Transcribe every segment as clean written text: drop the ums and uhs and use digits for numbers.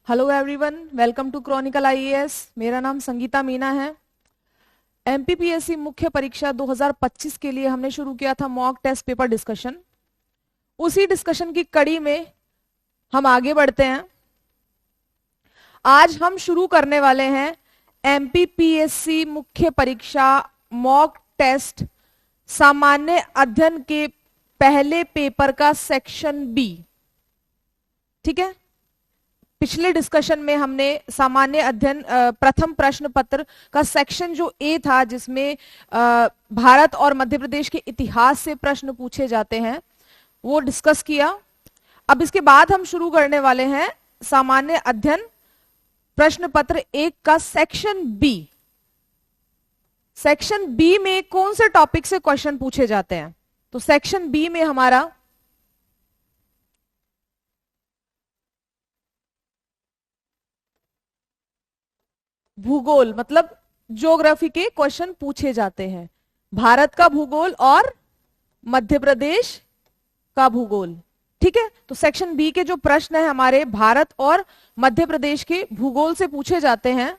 Hello everyone, welcome to chronicle IAS. मेरा नाम संगीता मीना है। एमपीपीएससी मुख्य परीक्षा 2025 के लिए हमने शुरू किया था मॉक टेस्ट पेपर डिस्कशन। उसी डिस्कशन की कड़ी में हम आगे बढ़ते हैं। आज हम शुरू करने वाले हैं एमपीपीएससी मुख्य परीक्षा मॉक टेस्ट सामान्य अध्ययन के पहले पेपर का सेक्शन बी। ठीक है, पिछले डिस्कशन में हमने सामान्य अध्ययन प्रथम प्रश्न पत्र का सेक्शन जो ए था, जिसमें भारत और मध्य प्रदेश के इतिहास से प्रश्न पूछे जाते हैं, वो डिस्कस किया। अब इसके बाद हम शुरू करने वाले हैं सामान्य अध्ययन प्रश्न पत्र 1 का सेक्शन बी। सेक्शन बी में कौन से टॉपिक से क्वेश्चन पूछे जाते हैं? तो सेक्शन बी में हमारा भूगोल मतलब ज्योग्राफी के क्वेश्चन पूछे जाते हैं। भारत का भूगोल और मध्य प्रदेश का भूगोल। ठीक है, तो सेक्शन बी के जो प्रश्न है हमारे भारत और मध्य प्रदेश के भूगोल से पूछे जाते हैं,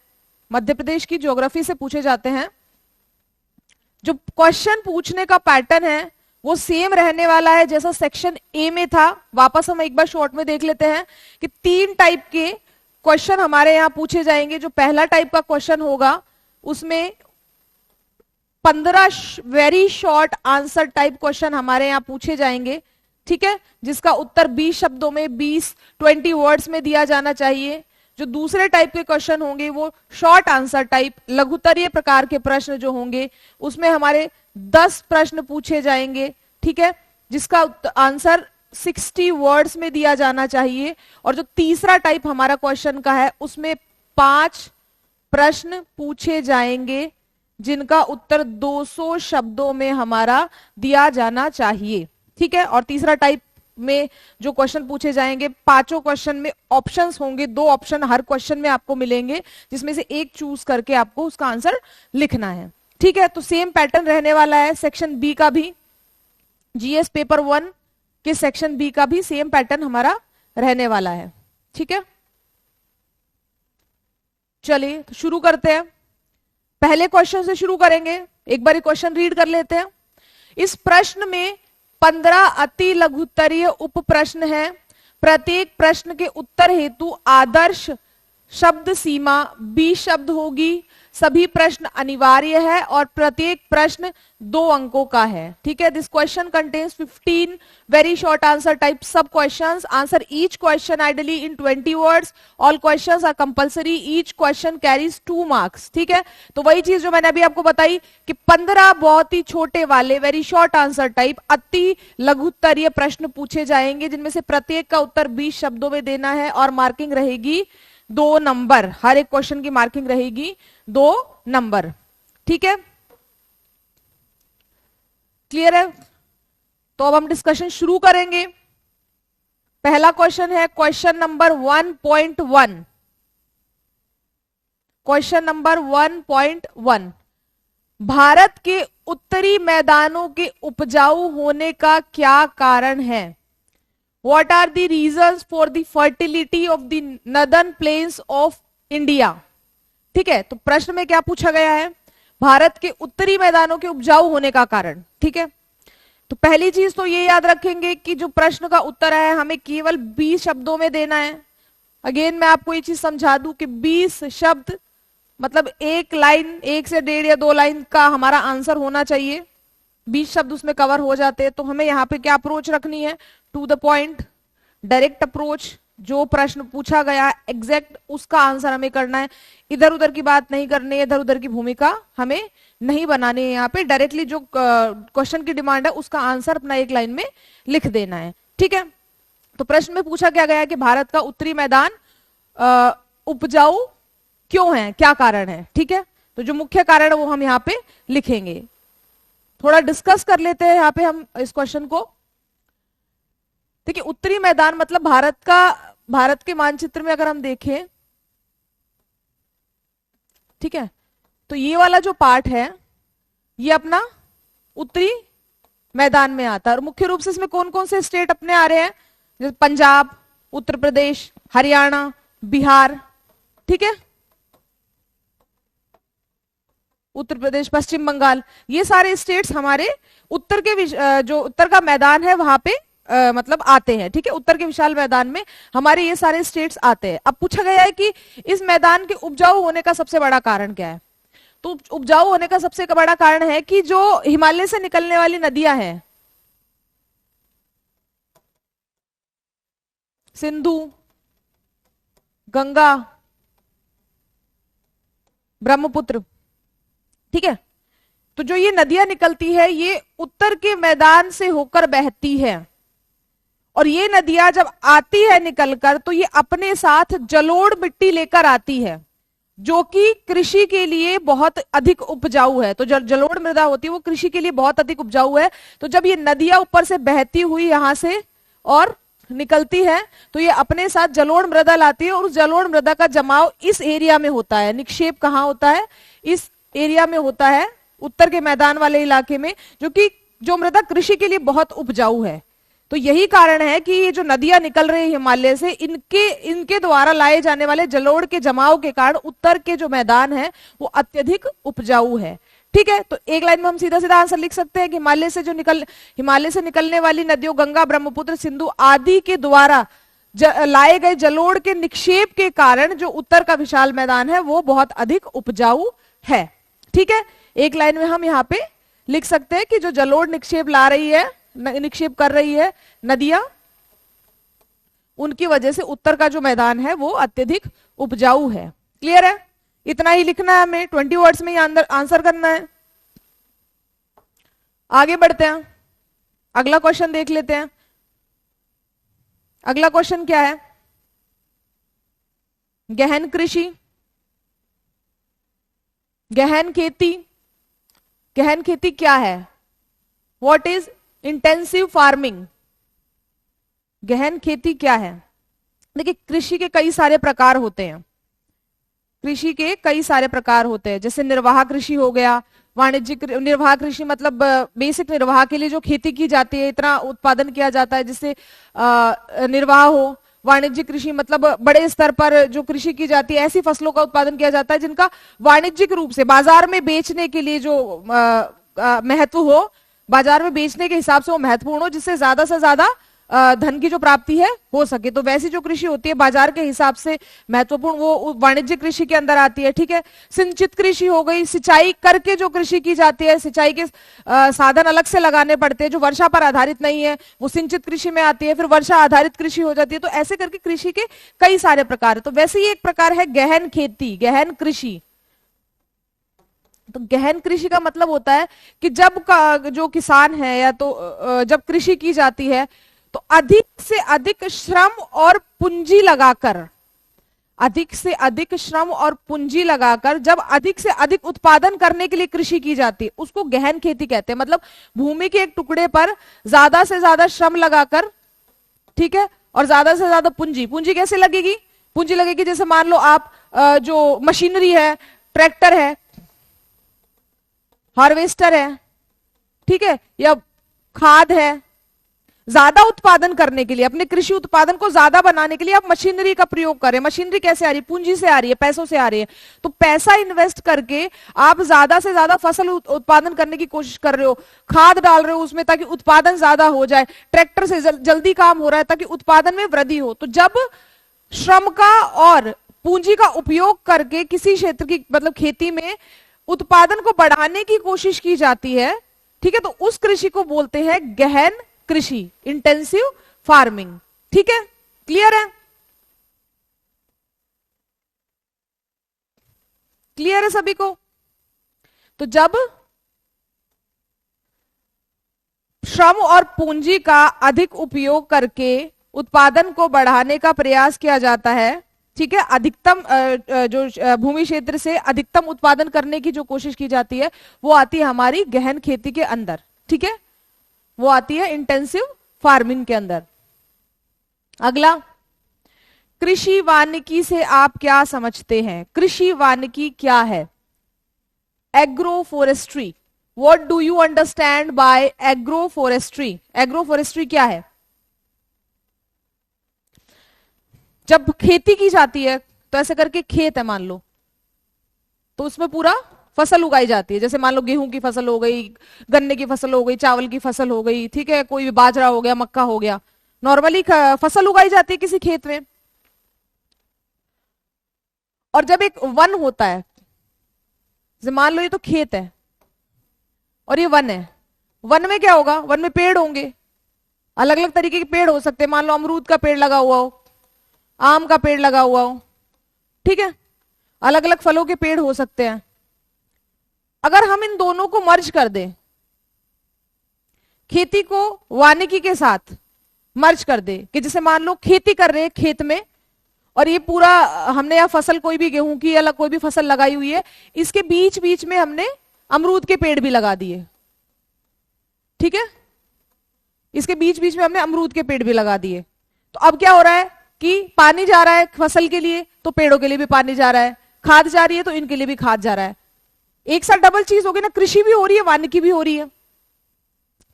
मध्य प्रदेश की ज्योग्राफी से पूछे जाते हैं। जो क्वेश्चन पूछने का पैटर्न है वो सेम रहने वाला है जैसा सेक्शन ए में था। वापस हम एक बार शॉर्ट में देख लेते हैं कि 3 टाइप के क्वेश्चन हमारे यहां पूछे जाएंगे। जो पहला टाइप का क्वेश्चन होगा उसमें 15 very short answer type question हमारे यहां पूछे जाएंगे। ठीक है, जिसका उत्तर 20 शब्दों में 20 वर्ड्स में दिया जाना चाहिए। जो दूसरे टाइप के क्वेश्चन होंगे वो शॉर्ट आंसर टाइप लघुत्तरीय प्रकार के प्रश्न जो होंगे उसमें हमारे 10 प्रश्न पूछे जाएंगे। ठीक है, जिसका आंसर 60 वर्ड्स में दिया जाना चाहिए। और जो तीसरा टाइप हमारा क्वेश्चन का है उसमें 5 प्रश्न पूछे जाएंगे जिनका उत्तर 200 शब्दों में हमारा दिया जाना चाहिए। ठीक है, और तीसरा टाइप में जो क्वेश्चन पूछे जाएंगे, 5 क्वेश्चन में ऑप्शंस होंगे। 2 ऑप्शन हर क्वेश्चन में आपको मिलेंगे, जिसमें से एक चूज करके आपको उसका आंसर लिखना है। ठीक है, तो सेम पैटर्न रहने वाला है सेक्शन बी का भी। जीएस पेपर 1 के सेक्शन बी का भी सेम पैटर्न हमारा रहने वाला है। ठीक है, चलिए तो शुरू करते हैं। पहले क्वेश्चन से शुरू करेंगे। एक बार क्वेश्चन रीड कर लेते हैं। इस प्रश्न में 15 अति लघुत्तरीय उप प्रश्न है। प्रत्येक प्रश्न के उत्तर हेतु आदर्श शब्द सीमा 20 शब्द होगी। सभी प्रश्न अनिवार्य है और प्रत्येक प्रश्न 2 अंकों का है। ठीक है, this question contains 15 very short answer type sub questions. Answer each question ideally in 20 words. All questions are compulsory. Each question carries 2 marks. ठीक है, तो वही चीज जो मैंने अभी आपको बताई कि 15 बहुत ही छोटे वाले वेरी शॉर्ट आंसर टाइप अति लघुत्तरीय प्रश्न पूछे जाएंगे, जिनमें से प्रत्येक का उत्तर 20 शब्दों में देना है और मार्किंग रहेगी 2 नंबर। हर एक क्वेश्चन की मार्किंग रहेगी 2 नंबर। ठीक है, क्लियर है? तो अब हम डिस्कशन शुरू करेंगे। पहला क्वेश्चन है question number 1.1। Question number 1.1, Bharat के उत्तरी मैदानों के उपजाऊ होने का क्या कारण है? What are the reasons for the fertility of the northern plains of India? ठीक है, तो प्रश्न में क्या पूछा गया है? भारत के उत्तरी मैदानों के उपजाऊ होने का कारण। ठीक है, तो पहली चीज तो ये याद रखेंगे कि जो प्रश्न का उत्तर है हमें केवल 20 शब्दों में देना है। अगेन मैं आपको ये चीज समझा दूं कि 20 शब्द मतलब 1 लाइन, 1 से 1.5 या 2 लाइन का हमारा आंसर होना चाहिए। 20 शब्द उसमें कवर हो जाते हैं। तो हमें यहाँ पे क्या अप्रोच रखनी है? To the point, direct approach. जो प्रश्न पूछा गया एग्जैक्ट उसका आंसर हमें करना है। इधर उधर की बात नहीं करनी है, इधर उधर की भूमिका हमें नहीं बनानी है। यहाँ पे डायरेक्टली जो क्वेश्चन की डिमांड है उसका आंसर अपना 1 लाइन में लिख देना है। ठीक है, तो प्रश्न में पूछा क्या गया है कि भारत का उत्तरी मैदान उपजाऊ क्यों है, क्या कारण है? ठीक है, तो जो मुख्य कारण है वो हम यहाँ पे लिखेंगे। थोड़ा डिस्कस कर लेते हैं यहाँ पे हम इस क्वेश्चन को। देखिए, उत्तरी मैदान मतलब भारत के मानचित्र में अगर हम देखें, ठीक है, तो ये वाला जो पार्ट है ये अपना उत्तरी मैदान में आता है। और मुख्य रूप से इसमें कौन कौन से स्टेट अपने आ रहे हैं? जैसे पंजाब, उत्तर प्रदेश, हरियाणा, बिहार, ठीक है, उत्तर प्रदेश, पश्चिम बंगाल, ये सारे स्टेट्स हमारे उत्तर के जो उत्तर का मैदान है वहां पे मतलब आते हैं, ठीक है, उत्तर के विशाल मैदान में हमारे ये सारे स्टेट्स आते हैं। अब पूछा गया है कि इस मैदान के उपजाऊ होने का सबसे बड़ा कारण क्या है? तो उपजाऊ होने का सबसे बड़ा कारण है कि जो हिमालय से निकलने वाली नदियां हैं, सिंधु, गंगा, ब्रह्मपुत्र, ठीक है, तो जो ये नदियां निकलती है ये उत्तर के मैदान से होकर बहती है, और ये नदियां जब आती है निकलकर तो ये अपने साथ जलोढ़ मिट्टी लेकर आती है, जो कि कृषि के लिए बहुत अधिक उपजाऊ है। तो जलोढ़ मृदा होती है वो कृषि के लिए बहुत अधिक उपजाऊ है। तो जब ये नदियां ऊपर से बहती हुई यहां से और निकलती है तो ये अपने साथ जलोढ़ मृदा लाती है, और उस जलोढ़ मृदा का जमाव इस एरिया में होता है। निक्षेप कहाँ होता है? इस एरिया में होता है, उत्तर के मैदान वाले इलाके में, जो मृदा कृषि के लिए बहुत उपजाऊ है। तो यही कारण है कि ये जो नदियां निकल रही है हिमालय से, इनके द्वारा लाए जाने वाले जलोढ़ के जमाव के कारण उत्तर के जो मैदान है वो अत्यधिक उपजाऊ है, ठीक है। तो एक लाइन में हम सीधा सीधा आंसर लिख सकते हैं कि हिमालय से निकलने वाली नदियों गंगा, ब्रह्मपुत्र, सिंधु आदि के द्वारा लाए गए जलोढ़ के निक्षेप के कारण जो उत्तर का विशाल मैदान है वो बहुत अधिक उपजाऊ है, ठीक है। एक लाइन में हम यहाँ पे लिख सकते हैं कि जो जलोढ़ निक्षेप कर रही है नदियां, उनकी वजह से उत्तर का जो मैदान है वो अत्यधिक उपजाऊ है। क्लियर है? इतना ही लिखना है हमें, 20 वर्ड्स में ही आंसर करना है। आगे बढ़ते हैं, अगला क्वेश्चन देख लेते हैं। अगला क्वेश्चन क्या है? गहन कृषि, गहन खेती। गहन खेती क्या है? What is intensive farming? गहन खेती क्या है? देखिए, कृषि के कई सारे प्रकार होते हैं। कृषि के कई सारे प्रकार होते हैं, जैसे निर्वाह कृषि हो गया, वाणिज्यिक निर्वाह कृषि मतलब बेसिक निर्वाह के लिए जो खेती की जाती है, इतना उत्पादन किया जाता है जिससे निर्वाह हो। वाणिज्यिक कृषि मतलब बड़े स्तर पर जो कृषि की जाती है, ऐसी फसलों का उत्पादन किया जाता है जिनका वाणिज्यिक रूप से बाजार में बेचने के लिए जो महत्व हो, बाजार में बेचने के हिसाब से वो महत्वपूर्ण हो, जिससे ज्यादा से ज्यादा धन की जो प्राप्ति है हो सके। तो वैसी जो कृषि होती है बाजार के हिसाब से महत्वपूर्ण, वो वाणिज्यिक कृषि के अंदर आती है, ठीक है। सिंचित कृषि हो गई, सिंचाई करके जो कृषि की जाती है, सिंचाई के साधन अलग से लगाने पड़ते हैं, जो वर्षा पर आधारित नहीं है वो सिंचित कृषि में आती है। फिर वर्षा आधारित कृषि हो जाती है। तो ऐसे करके कृषि के कई सारे प्रकार है। तो वैसे ही एक प्रकार है गहन खेती, गहन कृषि। तो गहन कृषि का मतलब होता है कि जब जो किसान है या तो जब कृषि की जाती है तो अधिक से अधिक श्रम और पूंजी लगाकर, अधिक से अधिक श्रम और पूंजी लगाकर जब अधिक से अधिक उत्पादन करने के लिए कृषि की जाती है, उसको गहन खेती कहते हैं। मतलब भूमि के एक टुकड़े पर ज्यादा से ज्यादा श्रम लगाकर, ठीक है, और ज्यादा से ज्यादा पूंजी। पूंजी कैसे लगेगी? पूंजी लगेगी जैसे मान लो आप जो मशीनरी है, ट्रैक्टर है, हार्वेस्टर है, ठीक है, या खाद है, ज्यादा उत्पादन करने के लिए, अपने कृषि उत्पादन को ज्यादा बनाने के लिए आप मशीनरी का प्रयोग करें। मशीनरी कैसे आ रही है? पूंजी से आ रही है, पैसों से आ रही है। तो पैसा इन्वेस्ट करके आप ज्यादा से ज्यादा फसल उत्पादन करने की कोशिश कर रहे हो, खाद डाल रहे हो उसमें ताकि उत्पादन ज्यादा हो जाए, ट्रैक्टर से जल्दी काम हो रहा है ताकि उत्पादन में वृद्धि हो। तो जब श्रम का और पूंजी का उपयोग करके किसी क्षेत्र की मतलब खेती में उत्पादन को बढ़ाने की कोशिश की जाती है, ठीक है, तो उस कृषि को बोलते हैं गहन कृषि, इंटेंसिव फार्मिंग, ठीक है। क्लियर है? क्लियर है सभी को? तो जब श्रम और पूंजी का अधिक उपयोग करके उत्पादन को बढ़ाने का प्रयास किया जाता है, ठीक है, अधिकतम जो भूमि क्षेत्र से अधिकतम उत्पादन करने की जो कोशिश की जाती है वो आती है हमारी गहन खेती के अंदर, ठीक है, वो आती है इंटेंसिव फार्मिंग के अंदर। अगला, कृषि वानिकी से आप क्या समझते हैं? कृषि वानिकी क्या है? Agro forestry, what do you understand by agro forestry? Agro forestry क्या है? जब खेती की जाती है तो ऐसे करके खेत है मान लो, तो उसमें पूरा फसल उगाई जाती है, जैसे मान लो गेहूं की फसल हो गई, गन्ने की फसल हो गई, चावल की फसल हो गई, ठीक है, कोई भी बाजरा हो गया, मक्का हो गया, नॉर्मली फसल उगाई जाती है किसी खेत में। और जब एक वन होता है, जैसे मान लो ये तो खेत है और ये वन है, वन में क्या होगा, वन में पेड़ होंगे, अलग अलग तरीके के पेड़ हो सकते हैं, मान लो अमरूद का पेड़ लगा हुआ हो, आम का पेड़ लगा हुआ हो, ठीक है, अलग अलग फलों के पेड़ हो सकते हैं। अगर हम इन दोनों को मर्ज कर दें, खेती को वानिकी के साथ मर्ज कर दे, कि जैसे मान लो खेती कर रहे हैं खेत में, और ये पूरा हमने यहाँ फसल कोई भी गेहूं की या कोई भी फसल लगाई हुई है, इसके बीच बीच में हमने अमरूद के पेड़ भी लगा दिए, ठीक है, इसके बीच बीच में हमने अमरूद के पेड़ भी लगा दिए। तो अब क्या हो रहा है कि पानी जा रहा है फसल के लिए, तो पेड़ों के लिए भी पानी जा रहा है, खाद जा रही है तो इनके लिए भी खाद जा रहा है, एक साथ डबल चीज हो गई ना, कृषि भी हो रही है, वानिकी भी हो रही है,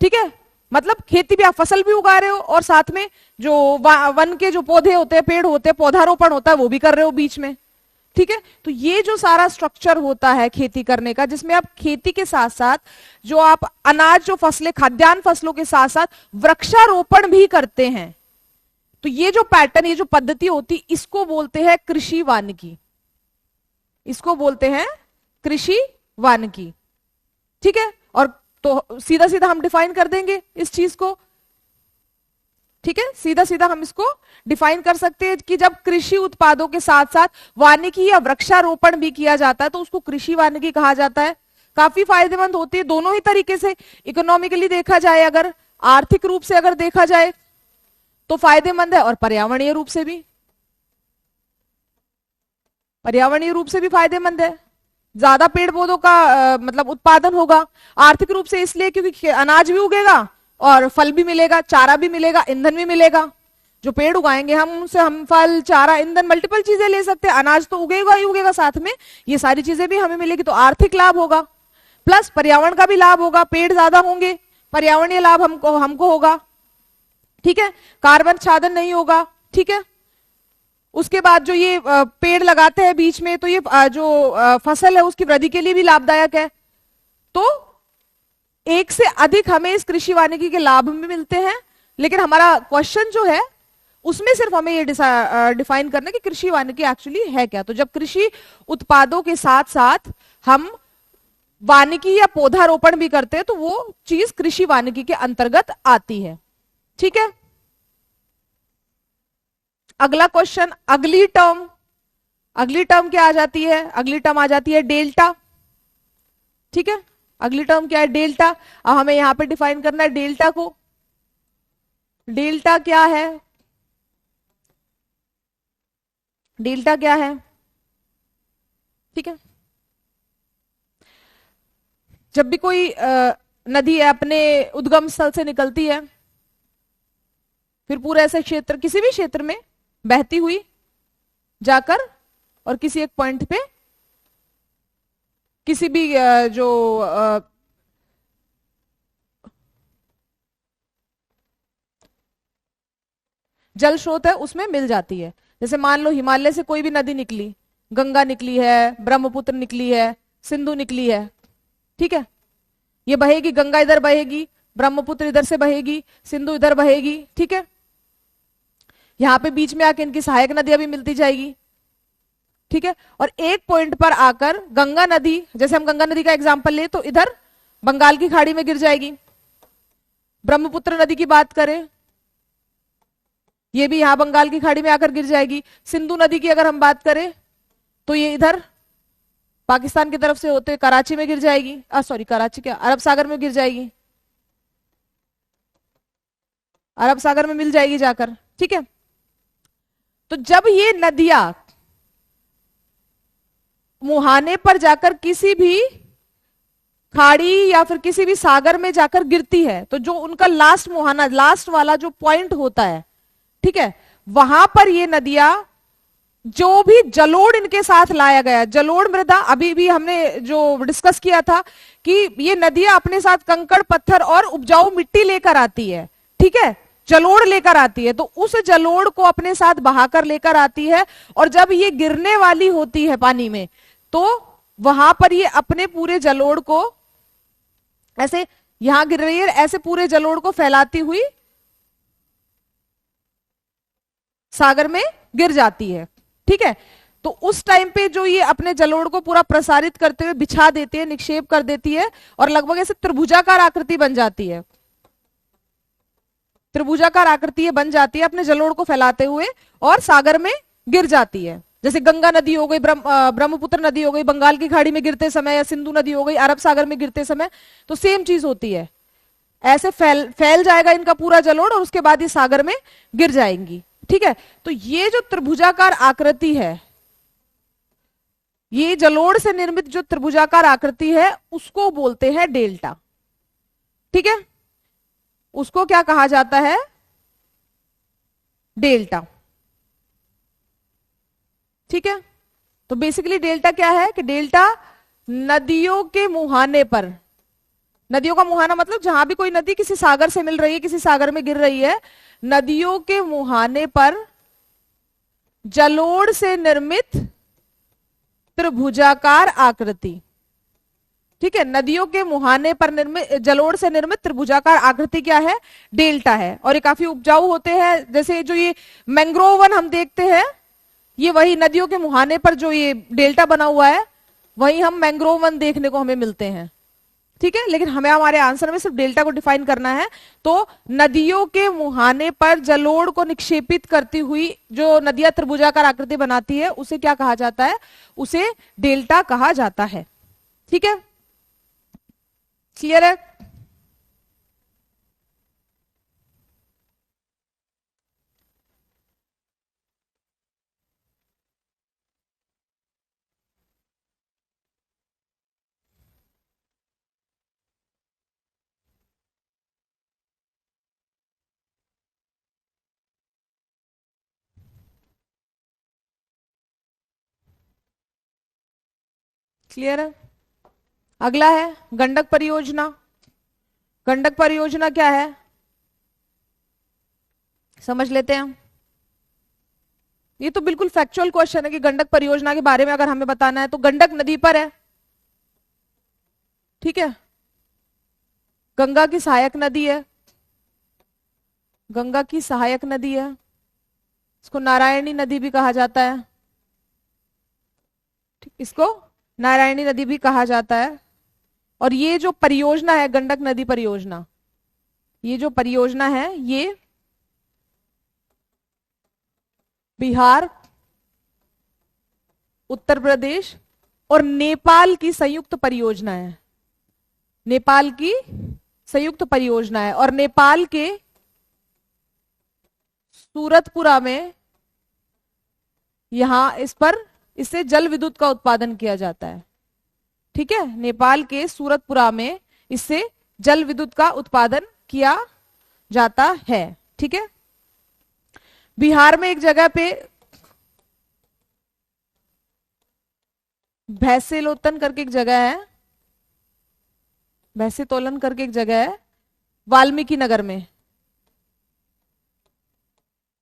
ठीक है, मतलब खेती भी, आप फसल भी उगा रहे हो और साथ में जो वन के जो पौधे होते हैं, पेड़ होते हैं, पौधारोपण होता है, वो भी कर रहे हो बीच में, ठीक है। तो ये जो सारा स्ट्रक्चर होता है खेती करने का, जिसमें आप खेती के साथ साथ जो आप अनाज, जो फसलें, खाद्यान्न फसलों के साथ साथ वृक्षारोपण भी करते हैं, तो ये जो पैटर्न, ये जो पद्धति होती, इसको बोलते हैं कृषि वानिकी, इसको बोलते हैं कृषि वानिकी, ठीक है। और तो सीधा सीधा हम डिफाइन कर देंगे इस चीज को, ठीक है, सीधा सीधा हम इसको डिफाइन कर सकते हैं कि जब कृषि उत्पादों के साथ साथ वानिकी या वृक्षारोपण भी किया जाता है तो उसको कृषि वानिकी कहा जाता है। काफी फायदेमंद होती है दोनों ही तरीके से, इकोनॉमिकली देखा जाए, अगर आर्थिक रूप से अगर देखा जाए तो फायदेमंद है, और पर्यावरणीय रूप से भी, पर्यावरणीय रूप से भी फायदेमंद है। ज्यादा पेड़ पौधों का मतलब उत्पादन होगा, आर्थिक रूप से इसलिए क्योंकि अनाज भी उगेगा और फल भी मिलेगा, चारा भी मिलेगा, ईंधन भी मिलेगा। जो पेड़ उगाएंगे हम, उनसे हम फल, चारा, ईंधन, मल्टीपल चीजें ले सकते हैं। अनाज तो उगेगा ही उगेगा, साथ में ये सारी चीजें भी हमें मिलेगी, तो आर्थिक लाभ होगा, प्लस पर्यावरण का भी लाभ होगा, पेड़ ज्यादा होंगे, पर्यावरणीय लाभ हमको होगा, ठीक है, कार्बन छादन नहीं होगा, ठीक है। उसके बाद जो ये पेड़ लगाते हैं बीच में, तो ये जो फसल है उसकी वृद्धि के लिए भी लाभदायक है। तो एक से अधिक हमें इस कृषि वानिकी के लाभ भी मिलते हैं, लेकिन हमारा क्वेश्चन जो है उसमें सिर्फ हमें ये डिफाइन करना है कि कृषि वानिकी एक्चुअली है क्या। तो जब कृषि उत्पादों के साथ साथ हम वानिकी या पौधारोपण भी करते हैं तो वो चीज कृषि वानिकी के अंतर्गत आती है, ठीक है। अगला क्वेश्चन, अगली टर्म क्या आ जाती है, अगली टर्म आ जाती है डेल्टा, ठीक है। अगली टर्म क्या है, डेल्टा। अब हमें यहां पे डिफाइन करना है डेल्टा को। डेल्टा क्या है, डेल्टा क्या है, ठीक है। जब भी कोई नदी अपने उद्गम स्थल से निकलती है, फिर पूरे ऐसे क्षेत्र, किसी भी क्षेत्र में बहती हुई जाकर और किसी एक पॉइंट पे किसी भी जो जल स्रोत है उसमें मिल जाती है। जैसे मान लो हिमालय से कोई भी नदी निकली, गंगा निकली है, ब्रह्मपुत्र निकली है, सिंधु निकली है, ठीक है, ये बहेगी, गंगा इधर बहेगी, ब्रह्मपुत्र इधर से बहेगी, सिंधु इधर बहेगी, ठीक है। यहां पे बीच में आके इनकी सहायक नदियां भी मिलती जाएगी, ठीक है। और एक पॉइंट पर आकर गंगा नदी, जैसे हम गंगा नदी का एग्जांपल ले तो इधर बंगाल की खाड़ी में गिर जाएगी। ब्रह्मपुत्र नदी की बात करें, ये भी यहां बंगाल की खाड़ी में आकर गिर जाएगी। सिंधु नदी की अगर हम बात करें तो ये इधर पाकिस्तान की तरफ से होते कराची में गिर जाएगी, सॉरी कराची क्या, अरब सागर में गिर जाएगी, अरब सागर में मिल जाएगी जाकर, ठीक है। तो जब ये नदियां मुहाने पर जाकर किसी भी खाड़ी या फिर किसी भी सागर में जाकर गिरती है, तो जो उनका लास्ट मुहाना, लास्ट वाला जो पॉइंट होता है, ठीक है, वहां पर ये नदियां, जो भी जलोढ़ इनके साथ लाया गया, जलोढ़ मृदा, अभी भी हमने जो डिस्कस किया था कि ये नदियां अपने साथ कंकड़, पत्थर और उपजाऊ मिट्टी लेकर आती है, ठीक है। जलोढ़ लेकर आती है, तो उस जलोढ़ को अपने साथ बहाकर लेकर आती है, और जब ये गिरने वाली होती है पानी में, तो वहां पर ये अपने पूरे जलोढ़ को ऐसे, यहां गिर रही है, ऐसे पूरे जलोढ़ को फैलाती हुई सागर में गिर जाती है। ठीक है, तो उस टाइम पे जो ये अपने जलोढ़ को पूरा प्रसारित करते हुए बिछा देती है, निक्षेप कर देती है, और लगभग ऐसे त्रिभुजाकार आकृति बन जाती है, त्रिभुजाकार आकृति बन जाती है अपने जलोढ़ को फैलाते हुए, और सागर में गिर जाती है। जैसे गंगा नदी हो गई, ब्रह्मपुत्र नदी हो गई बंगाल की खाड़ी में गिरते समय, या सिंधु नदी हो गई अरब सागर में गिरते समय, तो सेम चीज होती है। ऐसे फैल जाएगा इनका पूरा जलोढ़, और उसके बाद ये सागर में गिर जाएंगी। ठीक है, तो ये जो त्रिभुजाकार आकृति है, ये जलोढ़ से निर्मित जो त्रिभुजाकार आकृति है, उसको बोलते हैं डेल्टा। ठीक है, उसको क्या कहा जाता है? डेल्टा। ठीक है, तो बेसिकली डेल्टा क्या है कि डेल्टा नदियों के मुहाने पर, नदियों का मुहाना मतलब जहां भी कोई नदी किसी सागर से मिल रही है, किसी सागर में गिर रही है, नदियों के मुहाने पर जलोढ़ से निर्मित त्रिभुजाकार आकृति। ठीक है, नदियों के मुहाने पर निर्मित, जलोढ़ से निर्मित त्रिभुजाकार आकृति क्या है? डेल्टा है। और ये काफी उपजाऊ होते हैं। जैसे जो ये मैंग्रोव वन हम देखते हैं, ये वही नदियों के मुहाने पर जो ये डेल्टा बना हुआ है, वही हम मैंग्रोव वन देखने को हमें मिलते हैं। ठीक है, लेकिन हमें हमारे आंसर में सिर्फ डेल्टा को डिफाइन करना है। तो नदियों के मुहाने पर जलोढ़ को निक्षेपित करती हुई जो नदियां त्रिभुजाकार आकृति बनाती है, उसे क्या कहा जाता है? उसे डेल्टा कहा जाता है। ठीक है, क्लियर है? क्लियर है? अगला है गंडक परियोजना। गंडक परियोजना क्या है, समझ लेते हैं। ये तो बिल्कुल फैक्चुअल क्वेश्चन है कि गंडक परियोजना के बारे में अगर हमें बताना है, तो गंडक नदी पर है। ठीक है, गंगा की सहायक नदी है, गंगा की सहायक नदी है, इसको नारायणी नदी भी कहा जाता है। ठीक, इसको नारायणी नदी भी कहा जाता है। और ये जो परियोजना है गंडक नदी परियोजना, ये जो परियोजना है, ये बिहार, उत्तर प्रदेश और नेपाल की संयुक्त परियोजना है। नेपाल की संयुक्त परियोजना है, और नेपाल के सूरतपुरा में यहां इससे जल विद्युत का उत्पादन किया जाता है। ठीक है, नेपाल के सूरतपुरा में इससे जल विद्युत का उत्पादन किया जाता है। ठीक है, बिहार में एक जगह पे भैंसेलोतन करके एक जगह है, भैंसेतोलन करके एक जगह है वाल्मीकि नगर में।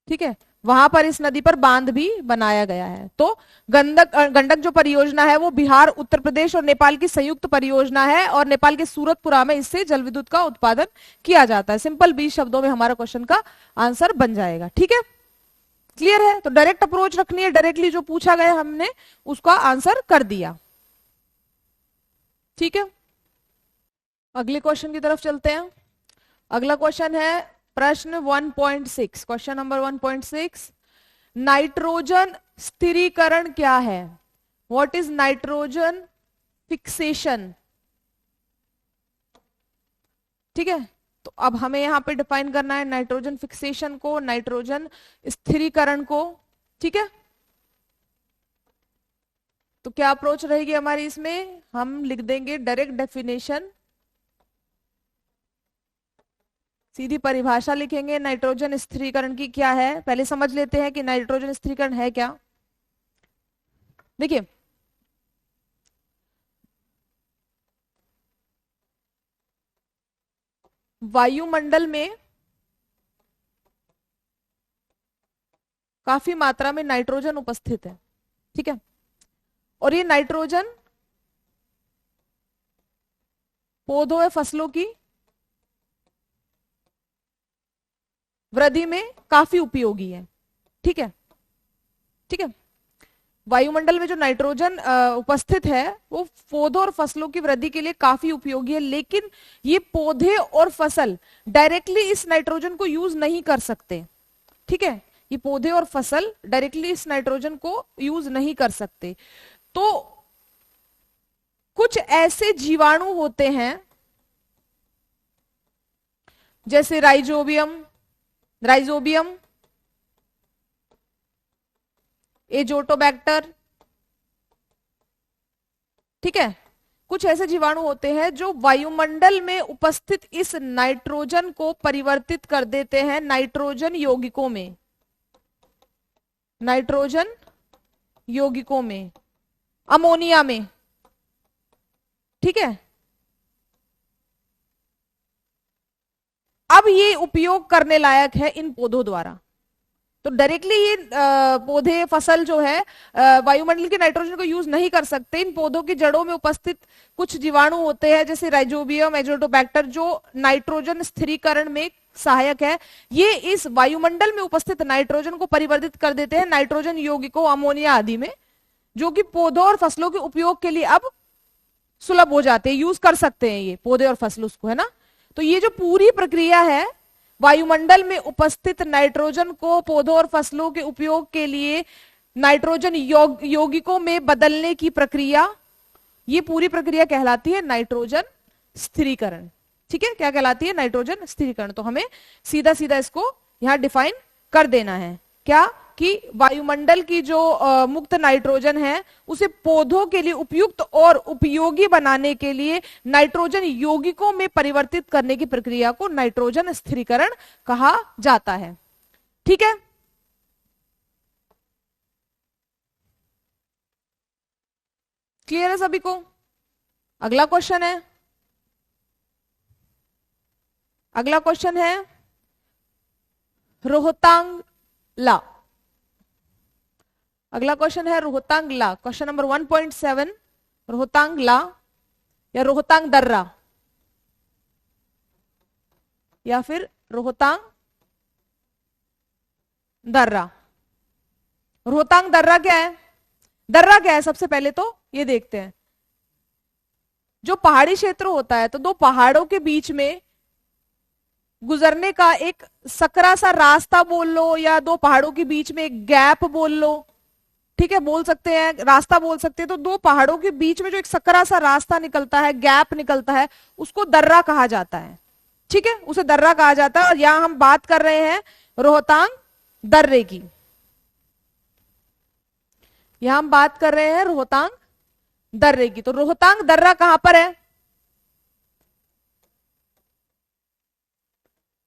ठीक है, वहां पर इस नदी पर बांध भी बनाया गया है। तो गंडक जो परियोजना है वो बिहार, उत्तर प्रदेश और नेपाल की संयुक्त परियोजना है, और नेपाल के सूरतपुरा में इससे जल विद्युत का उत्पादन किया जाता है। सिंपल 20 शब्दों में हमारा क्वेश्चन का आंसर बन जाएगा। ठीक है, क्लियर है? तो डायरेक्ट अप्रोच रखनी है, डायरेक्टली जो पूछा गया हमने उसका आंसर कर दिया। ठीक है, अगले क्वेश्चन की तरफ चलते हैं। अगला क्वेश्चन है प्रश्न 1.6, क्वेश्चन नंबर 1.6। नाइट्रोजन स्थिरीकरण क्या है? What is nitrogen fixation? ठीक है, तो अब हमें यहां पे डिफाइन करना है नाइट्रोजन फिक्सेशन को, नाइट्रोजन स्थिरीकरण को। ठीक है, तो क्या अप्रोच रहेगी हमारी इसमें? हम लिख देंगे डायरेक्ट डेफिनेशन, सीधी परिभाषा लिखेंगे नाइट्रोजन स्थिरीकरण की क्या है। पहले समझ लेते हैं कि नाइट्रोजन स्थिरीकरण है क्या। देखिए, वायुमंडल में काफी मात्रा में नाइट्रोजन उपस्थित है, ठीक है। और ये नाइट्रोजन पौधों या फसलों की वृद्धि में काफी उपयोगी है, ठीक है, ठीक है। वायुमंडल में जो नाइट्रोजन उपस्थित है वो पौधों और फसलों की वृद्धि के लिए काफी उपयोगी है, लेकिन ये पौधे और फसल डायरेक्टली इस नाइट्रोजन को यूज नहीं कर सकते, ठीक है। ये पौधे और फसल डायरेक्टली इस नाइट्रोजन को यूज नहीं कर सकते। तो कुछ ऐसे जीवाणु होते हैं जैसे राइजोबियम, एजोटोबैक्टर, ठीक है। कुछ ऐसे जीवाणु होते हैं जो वायुमंडल में उपस्थित इस नाइट्रोजन को परिवर्तित कर देते हैं नाइट्रोजन यौगिकों में, नाइट्रोजन यौगिकों में, अमोनिया में, ठीक है। अब ये उपयोग करने लायक है इन पौधों द्वारा। तो डायरेक्टली ये पौधे फसल जो है वायुमंडल के नाइट्रोजन को यूज नहीं कर सकते। इन पौधों की जड़ों में उपस्थित कुछ जीवाणु होते हैं जैसे राइजोबियम, एजोटोबैक्टर, जो नाइट्रोजन स्थिरीकरण में सहायक है। ये इस वायुमंडल में उपस्थित नाइट्रोजन को परिवर्तित कर देते हैं नाइट्रोजन यौगिकों, अमोनिया आदि में, जो कि पौधों और फसलों के उपयोग के लिए अब सुलभ हो जाते हैं, यूज कर सकते हैं ये पौधे और फसल उसको, है ना। तो ये जो पूरी प्रक्रिया है वायुमंडल में उपस्थित नाइट्रोजन को पौधों और फसलों के उपयोग के लिए नाइट्रोजन यौगिकों में बदलने की प्रक्रिया, ये पूरी प्रक्रिया कहलाती है नाइट्रोजन स्थिरीकरण, ठीक है। क्या कहलाती है? नाइट्रोजन स्थिरीकरण। तो हमें सीधा सीधा इसको यहां डिफाइन कर देना है, क्या कि वायुमंडल की जो मुक्त नाइट्रोजन है उसे पौधों के लिए उपयुक्त और उपयोगी बनाने के लिए नाइट्रोजन यौगिकों में परिवर्तित करने की प्रक्रिया को नाइट्रोजन स्थिरीकरण कहा जाता है, ठीक है। क्लियर है सभी को? अगला क्वेश्चन है, अगला क्वेश्चन है रोहतांग ला। अगला क्वेश्चन है रोहतांग ला, क्वेश्चन नंबर 1.7, रोहतांग ला या रोहतांग दर्रा या फिर रोहतांग दर्रा। रोहतांग दर्रा क्या है? दर्रा क्या है सबसे पहले तो ये देखते हैं। जो पहाड़ी क्षेत्र होता है तो दो पहाड़ों के बीच में गुजरने का एक सकरा सा रास्ता बोल लो या दो पहाड़ों के बीच में एक गैप बोल लो, ठीक है, बोल सकते हैं, रास्ता बोल सकते हैं। तो दो पहाड़ों के बीच में जो एक सकरा सा रास्ता निकलता है, गैप निकलता है, उसको दर्रा कहा जाता है, ठीक है, उसे दर्रा कहा जाता है। और यहां हम बात कर रहे हैं रोहतांग दर्रे की, यहां हम बात कर रहे हैं रोहतांग दर्रे की। तो रोहतांग दर्रा कहां पर है?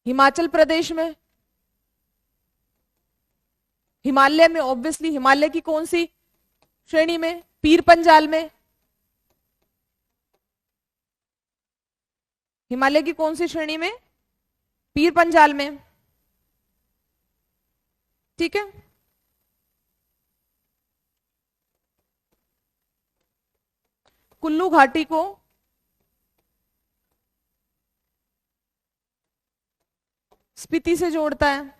हिमाचल प्रदेश में, हिमालय में, ऑब्वियसली हिमालय की कौन सी श्रेणी में? पीर पंजाल में। हिमालय की कौन सी श्रेणी में? पीर पंजाल में, ठीक है। कुल्लू घाटी को स्पीति से जोड़ता है,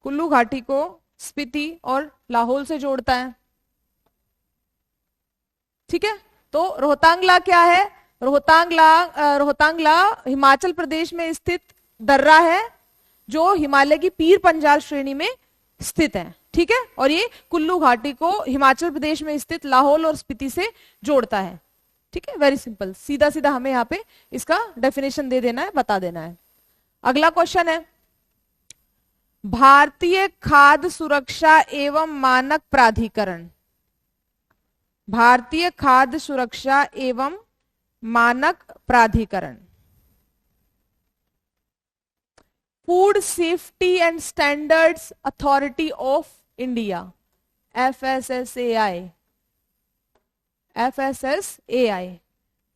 कुल्लू घाटी को स्पीति और लाहौल से जोड़ता है, ठीक है। तो रोहतांगला क्या है? रोहतांगला हिमाचल प्रदेश में स्थित दर्रा है जो हिमालय की पीर पंजाल श्रेणी में स्थित है, ठीक है। और ये कुल्लू घाटी को हिमाचल प्रदेश में स्थित लाहौल और स्पीति से जोड़ता है, ठीक है। वेरी सिंपल, सीधा सीधा हमें यहाँ पे इसका डेफिनेशन दे देना है, बता देना है। अगला क्वेश्चन है भारतीय खाद्य सुरक्षा एवं मानक प्राधिकरण, भारतीय खाद्य सुरक्षा एवं मानक प्राधिकरण, food safety and standards authority of India, FSSAI,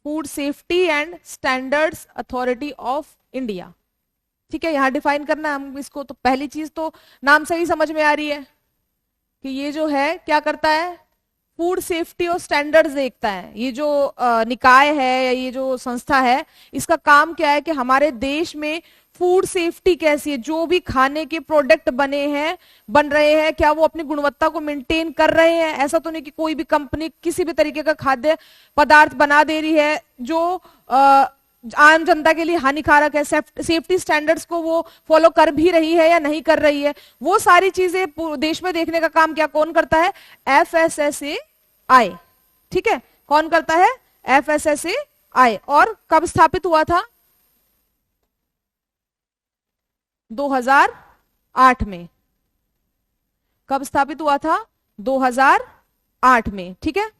food safety and standards authority of India, ठीक है, यहां डिफाइन करना है हम इसको। तो पहली चीज तो नाम से ही समझ में आ रही है कि ये जो है क्या करता है, फूड सेफ्टी और स्टैंडर्ड्स देखता है। ये जो निकाय है या ये जो संस्था है, इसका काम क्या है कि हमारे देश में फूड सेफ्टी कैसी है, जो भी खाने के प्रोडक्ट बन रहे हैं, क्या वो अपनी गुणवत्ता को मेंटेन कर रहे हैं। ऐसा तो नहीं कि कोई भी कंपनी किसी भी तरीके का खाद्य पदार्थ बना दे रही है जो आम जनता के लिए हानिकारक है, सेफ्टी स्टैंडर्ड्स को वो फॉलो कर भी रही है या नहीं कर रही है। वो सारी चीजें देश में देखने का काम क्या कौन करता है, FSSAI। ठीक है, कौन करता है, FSSAI। और कब स्थापित हुआ था, 2008 में। कब स्थापित हुआ था, 2008 में। ठीक है,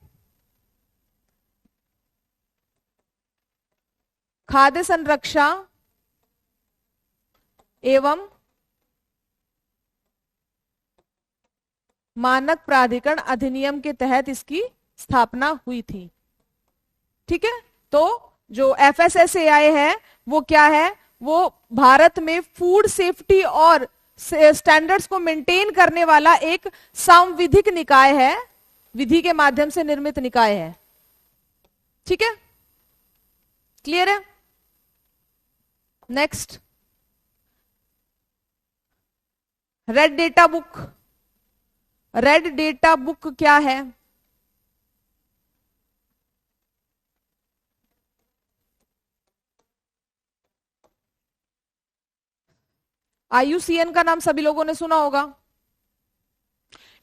खाद्य संरक्षा एवं मानक प्राधिकरण अधिनियम के तहत इसकी स्थापना हुई थी। ठीक है, तो जो FSSAI है वो क्या है, वो भारत में फूड सेफ्टी और स्टैंडर्ड्स को मेंटेन करने वाला एक सांविधिक निकाय है, विधि के माध्यम से निर्मित निकाय है। ठीक है, क्लियर है। Next, red data book. Red data book क्या है, IUCN का नाम सभी लोगों ने सुना होगा,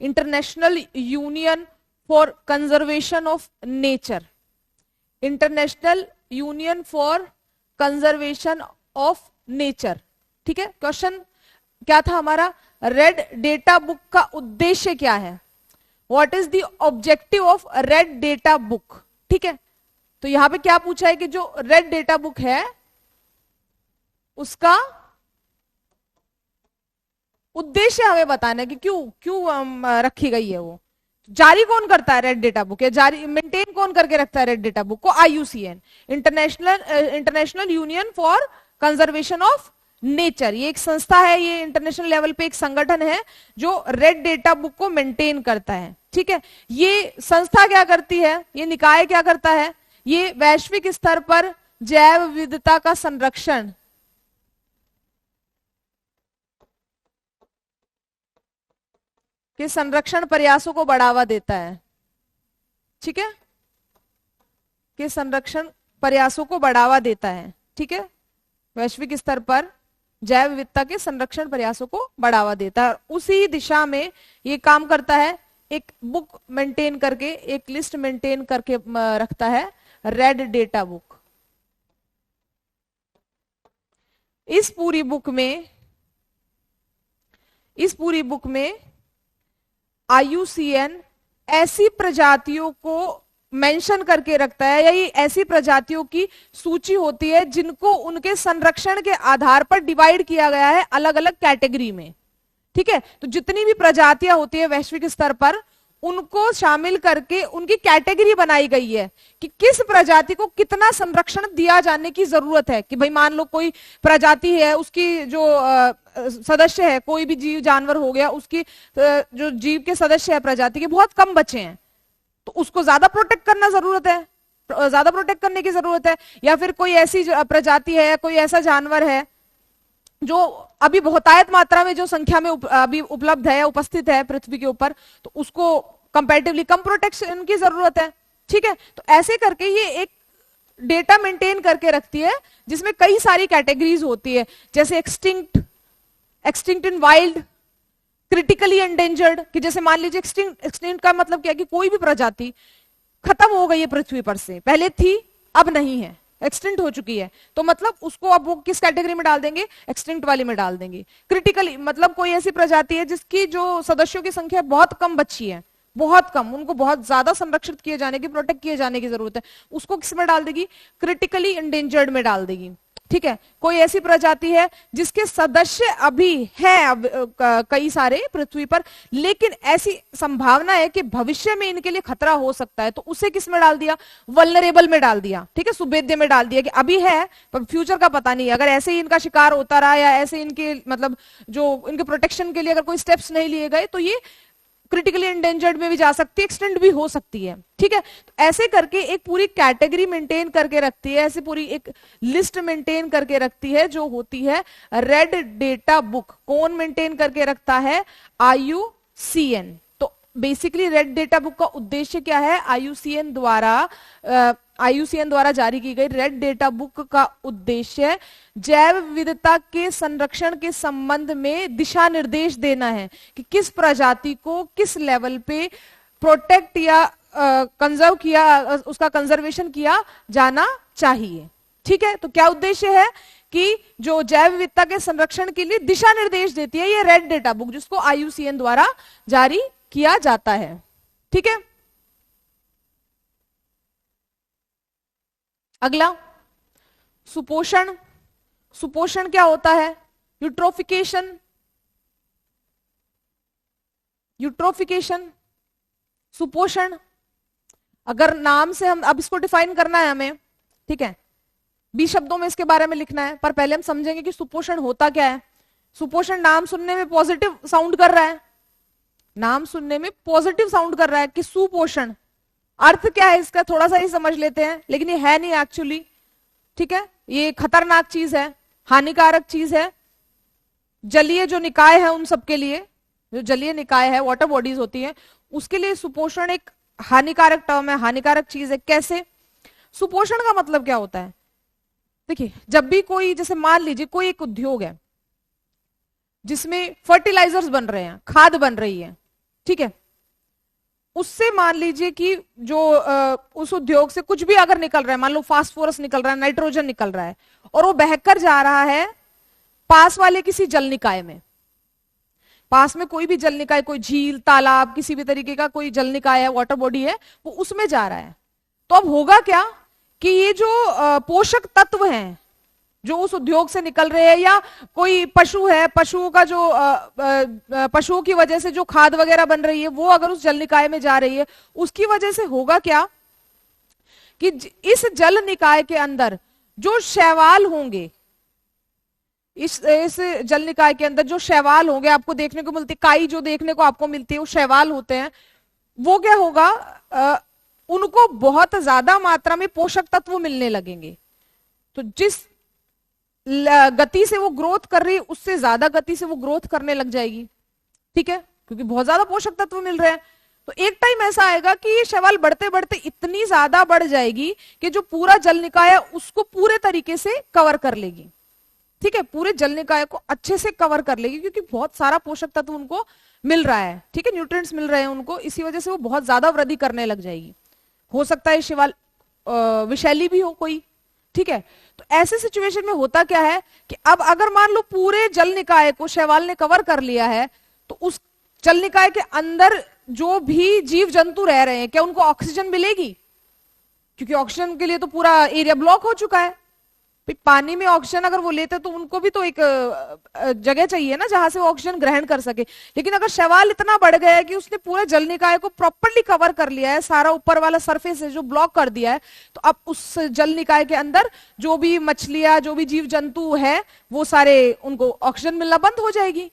international union for conservation of nature. International union for conservation of nature. ठीक है, क्वेश्चन क्या था हमारा, रेड डेटा बुक का उद्देश्य क्या है, what is the objective of red data book. ठीक है, तो यहां पे क्या पूछा है कि जो रेड डेटा बुक है उसका उद्देश्य हमें बताना है कि क्यों क्यों रखी गई है। वो जारी कौन करता है रेड डेटा बुक, या जारी मेंटेन कौन करके रखता है रेड डेटा बुक को, IUCN, international union for conservation of nature. ये एक संस्था है, ये इंटरनेशनल लेवल पे एक संगठन है जो रेड डेटा बुक को मेंटेन करता है। ठीक है, ये संस्था क्या करती है, ये निकाय क्या करता है, ये वैश्विक स्तर पर जैव विविधता का संरक्षण के संरक्षण प्रयासों को बढ़ावा देता है। ठीक है, के संरक्षण प्रयासों को बढ़ावा देता है। ठीक है, वैश्विक स्तर पर जैव विविधता के संरक्षण प्रयासों को बढ़ावा देता है। उसी दिशा में ये काम करता है, एक बुक मेंटेन करके, एक लिस्ट मेंटेन करके रखता है, रेड डेटा बुक। इस पूरी बुक में IUCN ऐसी प्रजातियों को मेंशन करके रखता है, या ये ऐसी प्रजातियों की सूची होती है जिनको उनके संरक्षण के आधार पर डिवाइड किया गया है अलग अलग कैटेगरी में। ठीक है, तो जितनी भी प्रजातियां होती है वैश्विक स्तर पर, उनको शामिल करके उनकी कैटेगरी बनाई गई है कि किस प्रजाति को कितना संरक्षण दिया जाने की जरूरत है। कि भाई मान लो कोई प्रजाति है, उसकी जो सदस्य है, कोई भी जीव जानवर हो गया, उसकी जो जीव के सदस्य है प्रजाति के बहुत कम बचे हैं, तो उसको ज्यादा प्रोटेक्ट करना जरूरत है, ज्यादा प्रोटेक्ट करने की जरूरत है। या फिर कोई ऐसी प्रजाति है, कोई ऐसा जानवर है जो अभी बहुतायत मात्रा में जो संख्या में अभी उपलब्ध है, उपस्थित है पृथ्वी के ऊपर, तो उसको कंपैरेटिवली कम प्रोटेक्शन की जरूरत है। ठीक है, तो ऐसे करके ये एक डेटा मेंटेन करके रखती है जिसमें कई सारी कैटेगरीज होती है, जैसे एक्सटिंक्ट इन वाइल्ड, क्रिटिकली एंडेंजर्ड, कि जैसे मान लीजिए एक्सटिंक्ट का मतलब क्या है कि कोई भी प्रजाति खत्म हो गई है पृथ्वी पर से, पहले थी अब नहीं है, एक्सटिंक्ट हो चुकी है, तो मतलब उसको अब वो किस कैटेगरी में डाल देंगे, एक्सटिंक्ट वाली में डाल देंगे। क्रिटिकली मतलब कोई ऐसी प्रजाति है जिसकी जो सदस्यों की संख्या बहुत कम बची है, बहुत कम, उनको बहुत ज्यादा संरक्षित किए जाने की, प्रोटेक्ट किए जाने की जरूरत है, उसको किस में डाल देगी, क्रिटिकली इंडेंजर्ड में डाल देगी। ठीक है, कोई ऐसी प्रजाति है जिसके सदस्य अभी हैं अब कई सारे पृथ्वी पर, लेकिन ऐसी संभावना है कि भविष्य में इनके लिए खतरा हो सकता है, तो उसे किस में डाल दिया, वल्नरेबल में डाल दिया। ठीक है, सुभेद्य में डाल दिया कि अभी है पर फ्यूचर का पता नहीं, अगर ऐसे ही इनका शिकार होता रहा या ऐसे इनके मतलब जो इनके प्रोटेक्शन के लिए अगर कोई स्टेप्स नहीं लिए गए तो ये क्रिटिकली एंडेंजर्ड में भी जा सकती है, एक्सटेंड भी हो सकती है। ठीक है, तो ऐसे करके एक पूरी कैटेगरी मेंटेन करके रखती है, ऐसे पूरी एक लिस्ट मेंटेन करके रखती है जो होती है रेड डेटा बुक। कौन मेंटेन करके रखता है, IUCN। तो बेसिकली रेड डेटा बुक का उद्देश्य क्या है, IUCN द्वारा जारी की गई रेड डेटा बुक का उद्देश्य जैव विविधता के संरक्षण के संबंध में दिशा निर्देश देना है कि किस प्रजाति को किस लेवल पे प्रोटेक्ट या कंजर्व किया, उसका कंजर्वेशन किया जाना चाहिए। ठीक है, तो क्या उद्देश्य है कि जो जैव विविधता के संरक्षण के लिए दिशा निर्देश देती है ये रेड डेटा बुक, जिसको IUCN द्वारा जारी किया जाता है। ठीक है, अगला सुपोषण। सुपोषण क्या होता है, यूट्रोफिकेशन। यूट्रोफिकेशन, सुपोषण, अगर नाम से हम अब इसको डिफाइन करना है हमें, ठीक है, 20 शब्दों में इसके बारे में लिखना है, पर पहले हम समझेंगे कि सुपोषण होता क्या है। सुपोषण नाम सुनने में पॉजिटिव साउंड कर रहा है, नाम सुनने में पॉजिटिव साउंड कर रहा है कि सुपोषण, अर्थ क्या है इसका थोड़ा सा ही समझ लेते हैं, लेकिन ये है नहीं एक्चुअली। ठीक है, ये खतरनाक चीज है, हानिकारक चीज है। जलीय जो निकाय है उन सबके लिए, जो जलीय निकाय है, वाटर बॉडीज होती है, उसके लिए सुपोषण एक हानिकारक टर्म है, हानिकारक चीज है। कैसे, सुपोषण का मतलब क्या होता है, देखिए जब भी कोई, जैसे मान लीजिए कोई एक उद्योग है जिसमें फर्टिलाइजर्स बन रहे हैं, खाद बन रही है, ठीक है, उससे मान लीजिए कि जो उस उद्योग से कुछ भी अगर निकल रहा है, मान लो फास्फोरस निकल रहा है, नाइट्रोजन निकल रहा है, और वो बहकर जा रहा है पास वाले किसी जल निकाय में, पास में कोई भी जल निकाय, कोई झील, तालाब, किसी भी तरीके का कोई जल निकाय है, वाटर बॉडी है, वो उसमें जा रहा है, तो अब होगा क्या कि ये जो पोषक तत्व हैं जो उस उद्योग से निकल रहे हैं, या कोई पशु है, पशुओं का जो पशुओं की वजह से जो खाद वगैरह बन रही है वो अगर उस जल निकाय में जा रही है, उसकी वजह से होगा क्या कि इस जल निकाय के अंदर जो शैवाल होंगे, इस जल निकाय के अंदर जो शैवाल होंगे, आपको देखने को मिलती, काई जो देखने को आपको मिलती है वो शैवाल होते हैं, वो क्या होगा, उनको बहुत ज्यादा मात्रा में पोषक तत्व मिलने लगेंगे। तो जिस गति से वो ग्रोथ कर रही है उससे ज्यादा गति से वो ग्रोथ करने लग जाएगी। ठीक है, क्योंकि बहुत ज्यादा पोषक तत्व मिल रहे हैं। तो एक टाइम ऐसा आएगा कि ये शैवाल बढ़ते बढ़ते इतनी ज्यादा बढ़ जाएगी कि जो पूरा जल निकाय है उसको पूरे तरीके से कवर कर लेगी। ठीक है, पूरे जल निकाय को अच्छे से कवर कर लेगी, क्योंकि बहुत सारा पोषक तत्व उनको मिल रहा है। ठीक है, न्यूट्रिएंट्स मिल रहे हैं उनको, इसी वजह से वो बहुत ज्यादा वृद्धि करने लग जाएगी। हो सकता है शैवाल विषैली भी हो कोई। ठीक है, तो ऐसे सिचुएशन में होता क्या है कि अब अगर मान लो पूरे जल निकाय को शैवाल ने कवर कर लिया है, तो उस जल निकाय के अंदर जो भी जीव जंतु रह रहे हैं, क्या उनको ऑक्सीजन मिलेगी? क्योंकि ऑक्सीजन के लिए तो पूरा एरिया ब्लॉक हो चुका है। पानी में ऑक्सीजन अगर वो लेते तो उनको भी तो एक जगह चाहिए ना जहां से वो ऑक्सीजन ग्रहण कर सके। लेकिन अगर शैवाल इतना बढ़ गया है कि उसने पूरे जल निकाय को प्रॉपर्ली कवर कर लिया है, सारा ऊपर वाला सरफेस है जो ब्लॉक कर दिया है, तो अब उस जल निकाय के अंदर जो भी मछलियां, जो भी जीव जंतु है, वो सारे उनको ऑक्सीजन मिलना बंद हो जाएगी।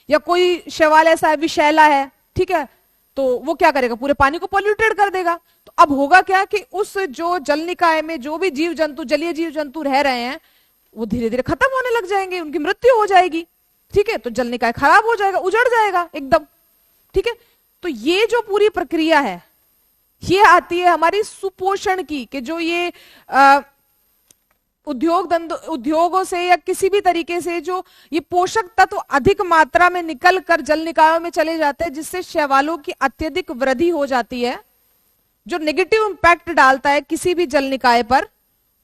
या कोई शैवाल ऐसा है विषैला है, ठीक है, तो वो क्या करेगा, पूरे पानी को पॉल्यूटेड कर देगा। तो अब होगा क्या कि उस जो जल निकाय में जो भी जीव जंतु, जलीय जीव जंतु रह रहे हैं, वो धीरे धीरे खत्म होने लग जाएंगे, उनकी मृत्यु हो जाएगी। ठीक है, तो जल निकाय खराब हो जाएगा, उजड़ जाएगा एकदम। ठीक है, तो ये जो पूरी प्रक्रिया है ये आती है हमारी सुपोषण की, कि जो ये उद्योगों से या किसी भी तरीके से जो ये पोषक तत्व अधिक मात्रा में निकल कर जल निकायों में चले जाते हैं, जिससे शैवालों की अत्यधिक वृद्धि हो जाती है, जो नेगेटिव इंपैक्ट डालता है किसी भी जल निकाय पर,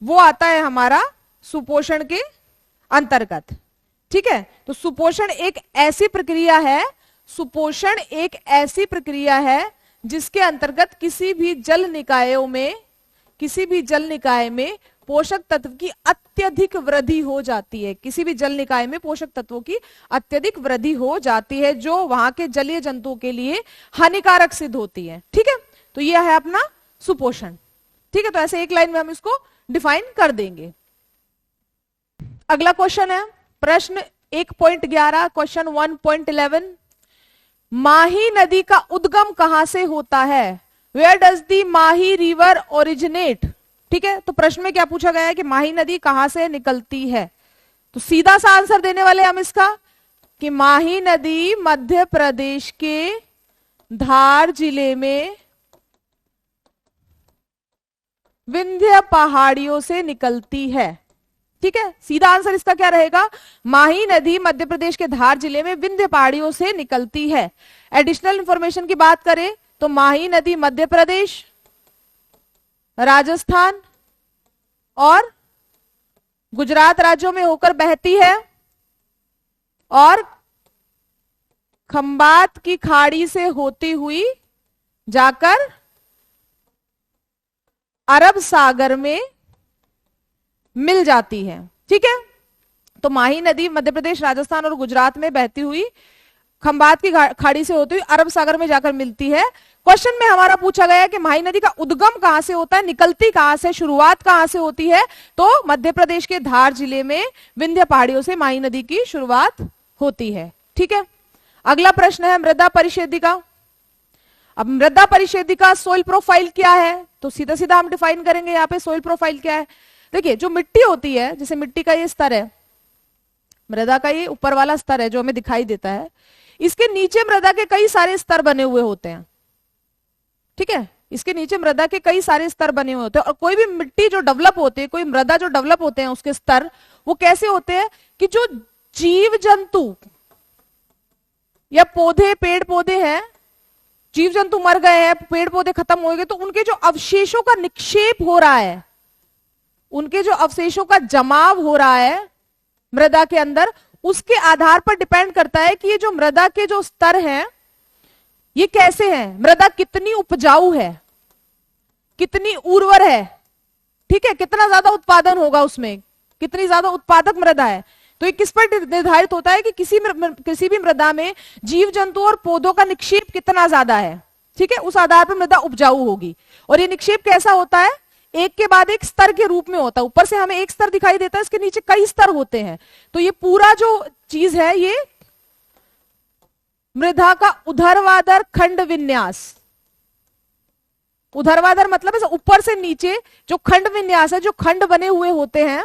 वो आता है हमारा सुपोषण के अंतर्गत। ठीक है, तो सुपोषण एक ऐसी प्रक्रिया है, सुपोषण एक ऐसी प्रक्रिया है जिसके अंतर्गत किसी भी जल निकाय में पोषक तत्व की अत्यधिक वृद्धि हो जाती है। किसी भी जल निकाय में पोषक तत्वों की अत्यधिक वृद्धि हो जाती है जो वहां के जलीय जंतुओं के लिए हानिकारक सिद्ध होती है। ठीक है, तो यह है अपना सुपोषण। ठीक है, तो ऐसे एक लाइन में हम इसको डिफाइन कर देंगे। अगला क्वेश्चन है प्रश्न 1.11, क्वेश्चन 1.11, माही नदी का उद्गम कहां से होता है? Where does the Mahi river originate? ठीक है, तो प्रश्न में क्या पूछा गया है कि माही नदी कहां से निकलती है। तो सीधा सा आंसर देने वाले हम इसका कि माही नदी मध्य प्रदेश के धार जिले में विंध्य पहाड़ियों से निकलती है। ठीक है, सीधा आंसर इसका क्या रहेगा? माही नदी मध्य प्रदेश के धार जिले में विंध्य पहाड़ियों से निकलती है। एडिशनल इंफॉर्मेशन की बात करें तो माही नदी मध्य प्रदेश, राजस्थान और गुजरात राज्यों में होकर बहती है और खंबात की खाड़ी से होती हुई जाकर अरब सागर में मिल जाती है। ठीक है, तो माही नदी मध्य प्रदेश, राजस्थान और गुजरात में बहती हुई खंबात की खाड़ी से होती हुई अरब सागर में जाकर मिलती है। क्वेश्चन में हमारा पूछा गया है कि माही नदी का उद्गम कहां से होता है, निकलती कहां से, शुरुआत कहां से होती है? तो मध्य प्रदेश के धार जिले में विंध्य पहाड़ियों से माही नदी की शुरुआत होती है। ठीक है, अगला प्रश्न है मृदा परिशेदिका। अब मृदा परिशेदिका सोइल प्रोफाइल क्या है? तो सीधा सीधा हम डिफाइन करेंगे यहाँ पे सोइल प्रोफाइल क्या है। देखिए, जो मिट्टी होती है, जैसे मिट्टी का ये स्तर है, मृदा का ये ऊपर वाला स्तर है जो हमें दिखाई देता है, इसके नीचे मृदा के कई सारे स्तर बने हुए होते हैं। ठीक है, इसके नीचे मृदा के कई सारे स्तर बने हुए होते हैं और कोई भी मिट्टी जो डेवलप होती है, कोई मृदा जो डेवलप होते हैं, उसके स्तर वो कैसे होते हैं कि जो जीव जंतु या पौधे, पेड़ पौधे हैं, जीव जंतु मर गए हैं, पेड़ पौधे खत्म हो गए, तो उनके जो अवशेषों का निक्षेप हो रहा है, उनके जो अवशेषों का जमाव हो रहा है मृदा के अंदर, उसके आधार पर डिपेंड करता है कि ये जो मृदा के जो स्तर हैं ये कैसे हैं, मृदा कितनी उपजाऊ है, कितनी उर्वर है। ठीक है, कितना ज्यादा उत्पादन होगा उसमें, कितनी ज्यादा उत्पादक मृदा है। तो ये किस पर निर्धारित होता है कि किसी भी मृदा में जीव जंतु और पौधों का निक्षेप कितना ज्यादा है। ठीक है, उस आधार पर मृदा उपजाऊ होगी। और ये निक्षेप कैसा होता है? एक के बाद एक स्तर के रूप में होता है। ऊपर से हमें एक स्तर दिखाई देता है, इसके नीचे कई स्तर होते हैं। तो ये पूरा जो चीज है ये मृदा का ऊर्ध्वाधर खंड विन्यास। ऊर्ध्वाधर मतलब है ऊपर से नीचे जो खंड विन्यास है, जो खंड बने हुए होते हैं,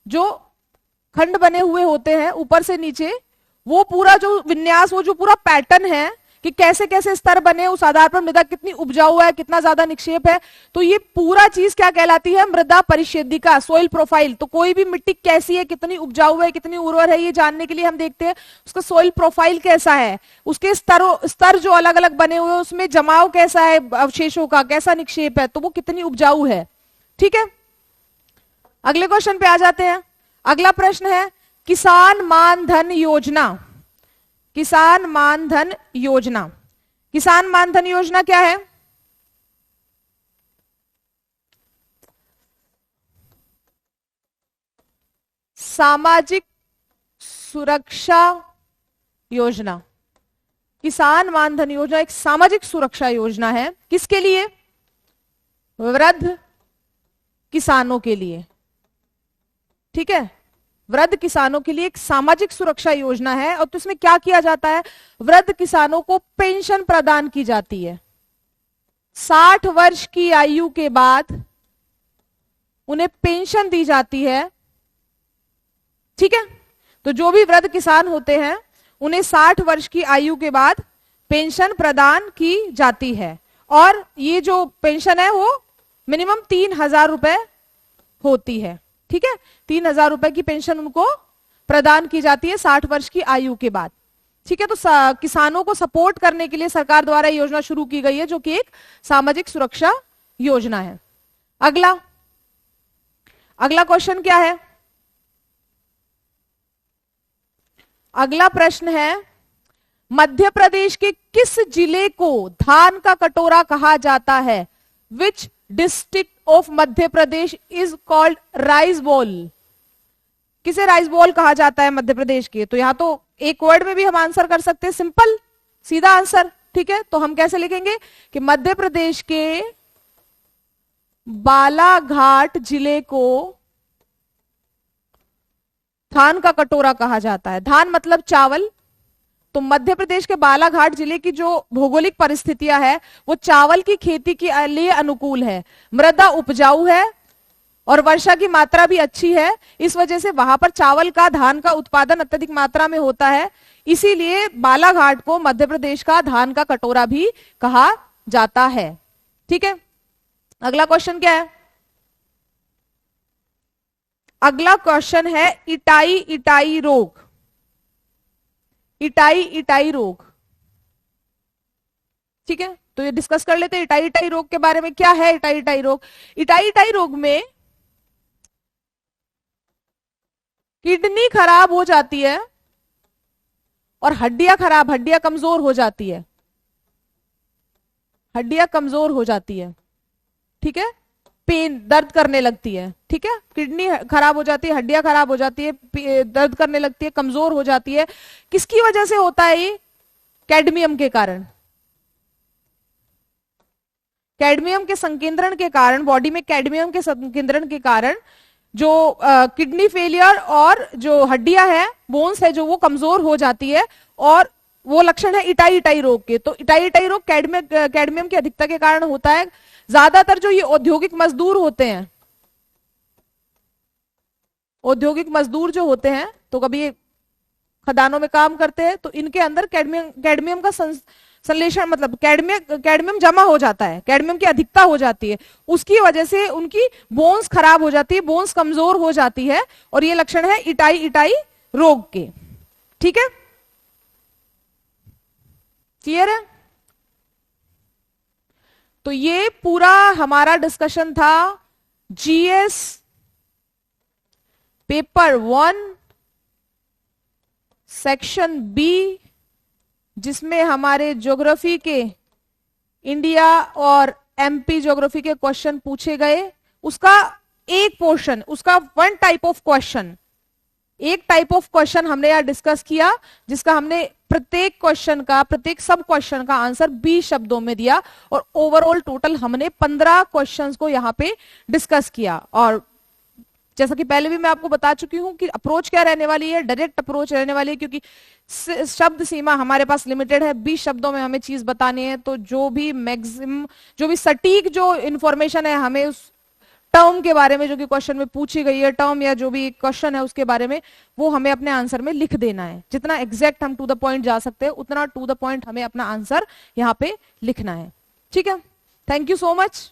जो खंड बने हुए होते हैं ऊपर से नीचे, वो पूरा जो विन्यास, वो जो पूरा पैटर्न है कि कैसे कैसे स्तर बने, उस आधार पर मृदा कितनी उपजाऊ है, कितना ज्यादा निक्षेप है, तो ये पूरा चीज क्या कहलाती है? मृदा परिशेदिका, सोइल प्रोफाइल। तो कोई भी मिट्टी कैसी है, कितनी उपजाऊ है, कितनी उर्वर है, ये जानने के लिए हम देखते हैं उसका सोइल प्रोफाइल कैसा है, उसके स्तर जो अलग अलग बने हुए हैं उसमें जमाव कैसा है, अवशेषों का कैसा निक्षेप है, तो वो कितनी उपजाऊ है। ठीक है, अगले क्वेश्चन पे आ जाते हैं। अगला प्रश्न है किसान मानधन योजना। किसान मानधन योजना, किसान मानधन योजना क्या है? सामाजिक सुरक्षा योजना। किसान मानधन योजना एक सामाजिक सुरक्षा योजना है। किसके लिए? वृद्ध किसानों के लिए। ठीक है, वृद्ध किसानों के लिए एक सामाजिक सुरक्षा योजना है। और तो इसमें क्या किया जाता है? वृद्ध किसानों को पेंशन प्रदान की जाती है। 60 वर्ष की आयु के बाद उन्हें पेंशन दी जाती है। ठीक है, तो जो भी वृद्ध किसान होते हैं उन्हें 60 वर्ष की आयु के बाद पेंशन प्रदान की जाती है। और ये जो पेंशन है वो मिनिमम 3,000 रुपए होती है। ठीक है, 3,000 रुपए की पेंशन उनको प्रदान की जाती है 60 वर्ष की आयु के बाद। ठीक है, तो किसानों को सपोर्ट करने के लिए सरकार द्वारा योजना शुरू की गई है जो कि एक सामाजिक सुरक्षा योजना है। अगला क्वेश्चन क्या है? अगला प्रश्न है मध्य प्रदेश के किस जिले को धान का कटोरा कहा जाता है? Which district of Madhya Pradesh is called rice ball? किसे राइस बॉल कहा जाता है मध्य प्रदेश के? तो यहां तो एक वर्ड में भी हम आंसर कर सकते हैं, सिंपल सीधा आंसर। ठीक है, तो हम कैसे लिखेंगे कि मध्य प्रदेश के बालाघाट जिले को धान का कटोरा कहा जाता है। धान मतलब चावल, तो मध्य प्रदेश के बालाघाट जिले की जो भौगोलिक परिस्थितियां है वो चावल की खेती के लिए अनुकूल है। मृदा उपजाऊ है और वर्षा की मात्रा भी अच्छी है, इस वजह से वहां पर चावल का, धान का उत्पादन अत्यधिक मात्रा में होता है। इसीलिए बालाघाट को मध्य प्रदेश का धान का कटोरा भी कहा जाता है। ठीक है, अगला क्वेश्चन क्या है? अगला क्वेश्चन है इटाई इटाई रोग। इटाई इटाई रोग, ठीक है, तो ये डिस्कस कर लेते हैं इटाई इटाई रोग के बारे में। क्या है इटाई इटाई रोग? इटाई इटाई रोग में किडनी खराब हो जाती है और हड्डियां कमजोर हो जाती है। हड्डियां कमजोर हो जाती है, ठीक है, पेन, दर्द करने लगती है। ठीक है, किडनी खराब हो जाती है, हड्डियां खराब हो जाती है, दर्द करने लगती है, कमजोर हो जाती है। किसकी वजह से होता है ये? कैडमियम के कारण। कैडमियम के संकेंद्रण के कारण, बॉडी में कैडमियम के संकेंद्रण के कारण जो किडनी फेलियर और जो हड्डियां है, बोन्स है, जो वो कमजोर हो जाती है, और वो लक्षण है इटाई इटाई रोग के। तो इटाई इटाई रोग कैडमियम की अधिकता के कारण होता है। ज्यादातर जो ये औद्योगिक मजदूर होते हैं, औद्योगिक मजदूर जो होते हैं, तो कभी खदानों में काम करते हैं, तो इनके अंदर कैडमियम का संश्लेषण, मतलब कैडमियम जमा हो जाता है, कैडमियम की अधिकता हो जाती है। उसकी वजह से उनकी बोन्स खराब हो जाती है, बोन्स कमजोर हो जाती है, और ये लक्षण है इटाई इटाई रोग के। ठीक है, क्लियर है? तो ये पूरा हमारा डिस्कशन था जीएस पेपर 1 सेक्शन बी, जिसमें हमारे ज्योग्राफी के, इंडिया और एमपी ज्योग्राफी के क्वेश्चन पूछे गए। उसका एक पोर्शन, उसका वन टाइप ऑफ क्वेश्चन, एक टाइप ऑफ क्वेश्चन हमने यहां डिस्कस किया, जिसका हमने प्रत्येक क्वेश्चन का, प्रत्येक सब क्वेश्चन का आंसर 20 शब्दों में दिया, और ओवरऑल टोटल हमने 15 क्वेश्चंस को यहां पे डिस्कस किया। और जैसा कि पहले भी मैं आपको बता चुकी हूं कि अप्रोच क्या रहने वाली है, डायरेक्ट अप्रोच रहने वाली है, क्योंकि शब्द सीमा हमारे पास लिमिटेड है, 20 शब्दों में हमें चीज बतानी है। तो जो भी मैक्सिमम, जो भी सटीक जो इंफॉर्मेशन है, हमें उस टर्म के बारे में जो कि क्वेश्चन में पूछी गई है, टर्म या जो भी क्वेश्चन है उसके बारे में, वो हमें अपने आंसर में लिख देना है। जितना एग्जैक्ट हम टू द पॉइंट जा सकते हैं, उतना टू द पॉइंट हमें अपना आंसर यहाँ पे लिखना है। ठीक है, थैंक यू सो मच।